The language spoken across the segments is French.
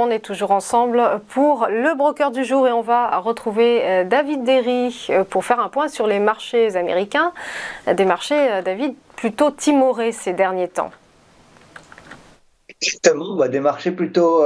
on est toujours ensemble pour le broker du jour et on va retrouver David Derry pour faire un point sur les marchés américains. Des marchés, David, plutôt timorés ces derniers temps. Exactement, des marchés plutôt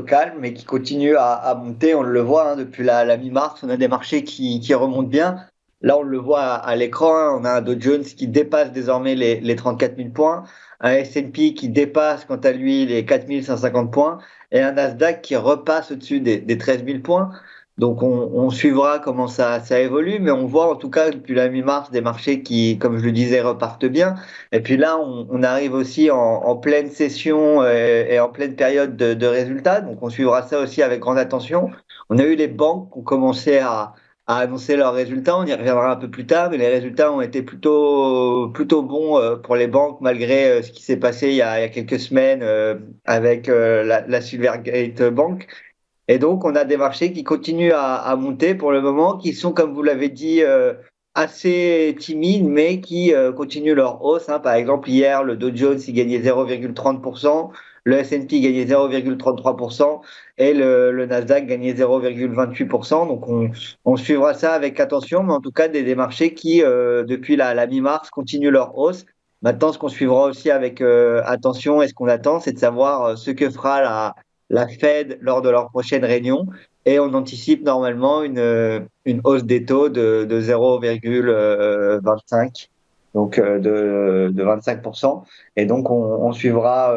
calmes mais qui continuent à monter. On le voit depuis la mi-mars, on a des marchés qui remontent bien. Là, on le voit à l'écran, on a un Dow Jones qui dépasse désormais les 34 000 points, un S&P qui dépasse quant à lui les 4 150 points et un Nasdaq qui repasse au-dessus des 13 000 points. Donc, on suivra comment ça évolue, mais on voit en tout cas depuis la mi-mars des marchés qui, comme je le disais, repartent bien. Et puis là, on arrive aussi en pleine session et en pleine période de résultats. Donc, on suivra ça aussi avec grande attention. On a eu les banques qui ont commencé à annoncer leurs résultats. On y reviendra un peu plus tard, mais les résultats ont été plutôt bons pour les banques, malgré ce qui s'est passé il y a quelques semaines avec la Silvergate Bank. Et donc, on a des marchés qui continuent à monter pour le moment, qui sont, comme vous l'avez dit, assez timides, mais qui continuent leur hausse. Par exemple, hier, le Dow Jones il gagnait 0,30%, le S&P gagnait 0,33% et le Nasdaq gagnait 0,28%. Donc, on suivra ça avec attention, mais en tout cas, des marchés qui, depuis la mi-mars, continuent leur hausse. Maintenant, ce qu'on suivra aussi avec attention et ce qu'on attend, c'est de savoir ce que fera la Fed lors de leur prochaine réunion et on anticipe normalement une hausse des taux de 0,25, donc de 25%. Et donc on suivra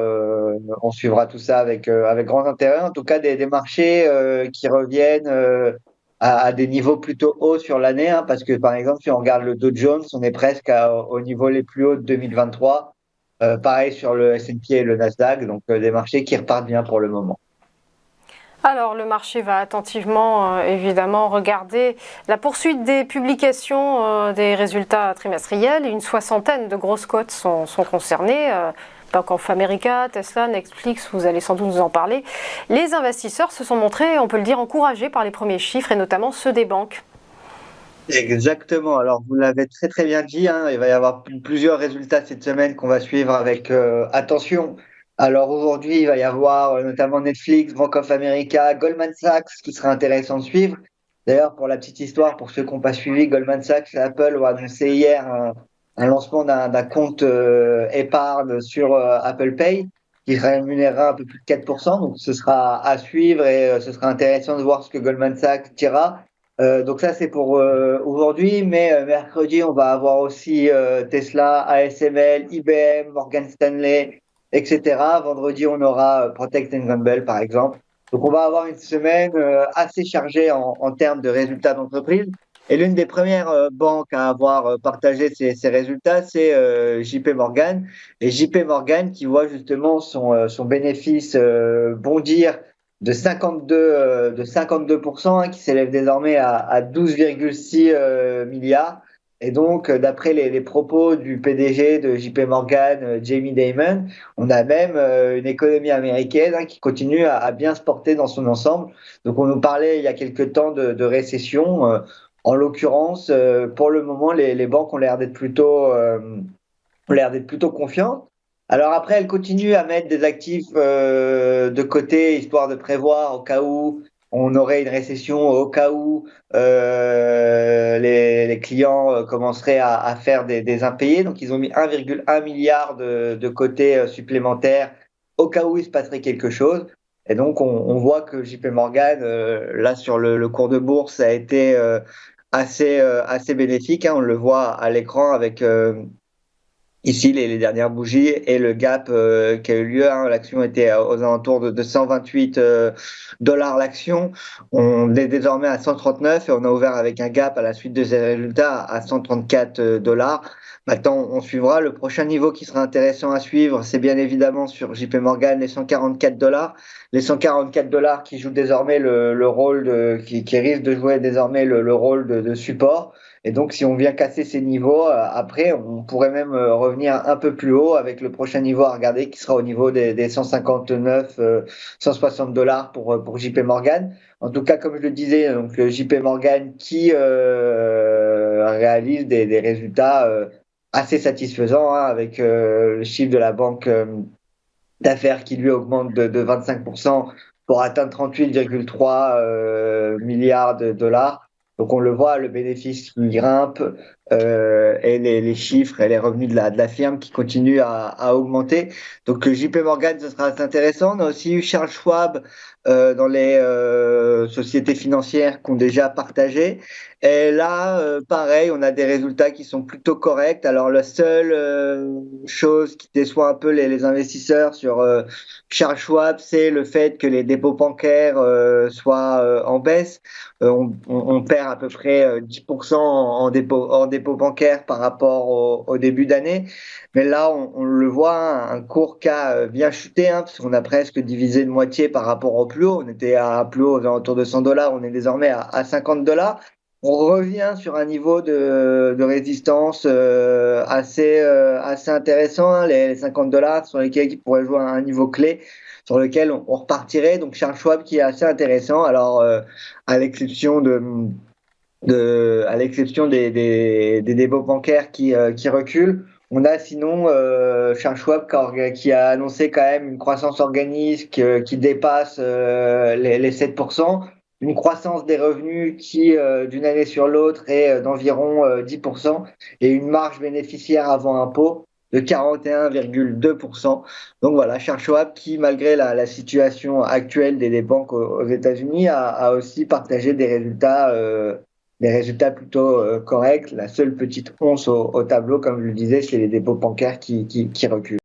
tout ça avec grand intérêt. En tout cas, des marchés qui reviennent à des niveaux plutôt hauts sur l'année, parce que par exemple, si on regarde le Dow Jones, on est presque au niveau les plus hauts de 2023. Pareil sur le S&P et le Nasdaq, donc des marchés qui repartent bien pour le moment. Alors, le marché va attentivement, évidemment, regarder la poursuite des publications des résultats trimestriels. Une soixantaine de grosses cotes sont concernées. Bank of America, Tesla, Netflix, vous allez sans doute nous en parler. Les investisseurs se sont montrés, on peut le dire, encouragés par les premiers chiffres et notamment ceux des banques. Exactement. Alors, vous l'avez très très bien dit, il va y avoir plusieurs résultats cette semaine qu'on va suivre avec attention. Alors aujourd'hui, il va y avoir notamment Netflix, Bank of America, Goldman Sachs, qui sera intéressant de suivre. D'ailleurs, pour la petite histoire, pour ceux qui n'ont pas suivi, Goldman Sachs et Apple ont annoncé hier un lancement d'un compte épargne sur Apple Pay qui rémunérera un peu plus de 4%. Donc, ce sera à suivre et ce sera intéressant de voir ce que Goldman Sachs dira. Donc ça c'est pour aujourd'hui, mais mercredi on va avoir aussi Tesla, ASML, IBM, Morgan Stanley, etc. Vendredi on aura Procter Gamble par exemple. Donc on va avoir une semaine assez chargée en termes de résultats d'entreprise. Et l'une des premières banques à avoir partagé ces résultats, c'est JP Morgan. Et JP Morgan qui voit justement son bénéfice bondir de 52%, qui s'élève désormais à 12,6 milliards. Et donc, d'après les propos du PDG de JP Morgan, Jamie Dimon, on a même une économie américaine qui continue à bien se porter dans son ensemble. Donc, on nous parlait il y a quelques temps de récession. En l'occurrence, pour le moment, les banques ont l'air d'être plutôt confiantes. Alors après, elle continue à mettre des actifs de côté, histoire de prévoir au cas où on aurait une récession, au cas où les clients commenceraient à faire des impayés. Donc, ils ont mis 1,1 milliard de côté supplémentaire au cas où il se passerait quelque chose. Et donc, on voit que JP Morgan, là, sur le cours de bourse, a été assez bénéfique. On le voit à l'écran avec ici les dernières bougies et le gap qui a eu lieu. L'action était aux alentours de 228 dollars l'action. On est désormais à 139 et on a ouvert avec un gap à la suite de ces résultats à 134 dollars. Maintenant, on suivra. Le prochain niveau qui sera intéressant à suivre, c'est bien évidemment sur JP Morgan, les 144 dollars. Les 144 dollars qui jouent désormais le rôle qui risque de jouer désormais le rôle de support. Et donc, si on vient casser ces niveaux, après, on pourrait même revenir un peu plus haut avec le prochain niveau à regarder qui sera au niveau des 159, 160 dollars pour JP Morgan. En tout cas, comme je le disais, donc le JP Morgan qui réalise des résultats assez satisfaisants avec le chiffre de la banque d'affaires qui lui augmente de 25% pour atteindre 38,3 milliards de dollars. Donc on le voit, le bénéfice qui grimpe et les chiffres et les revenus de la firme qui continuent à augmenter. Donc JP Morgan, ce sera assez intéressant. On a aussi eu Charles Schwab dans les sociétés financières qui ont déjà partagé. Et là, pareil, on a des résultats qui sont plutôt corrects. Alors la seule chose qui déçoit un peu les investisseurs sur Charles Schwab, c'est le fait que les dépôts bancaires soient en baisse. On perd à peu près 10% en dépôt bancaire par rapport au début d'année. Mais là, on le voit, hein, un cours qui a bien chuté, hein, parce qu'on a presque divisé de moitié par rapport au plus haut. On était à plus haut aux alentours de 100 dollars, on est désormais à 50 dollars. On revient sur un niveau de résistance assez intéressant, hein, les 50 dollars sur lesquels il pourrait jouer un niveau clé sur lequel on repartirait. Donc Charles Schwab qui est assez intéressant. Alors à l'exception à l'exception des dépôts bancaires qui reculent. On a sinon Charles Schwab qui a annoncé quand même une croissance organique qui dépasse les 7%, une croissance des revenus qui, d'une année sur l'autre, est d'environ 10%, et une marge bénéficiaire avant impôt de 41,2%. Donc voilà, Charles Schwab qui, malgré la situation actuelle des banques aux États-Unis, a aussi partagé des résultats plutôt corrects. La seule petite once au tableau, comme je le disais, c'est les dépôts bancaires qui reculent.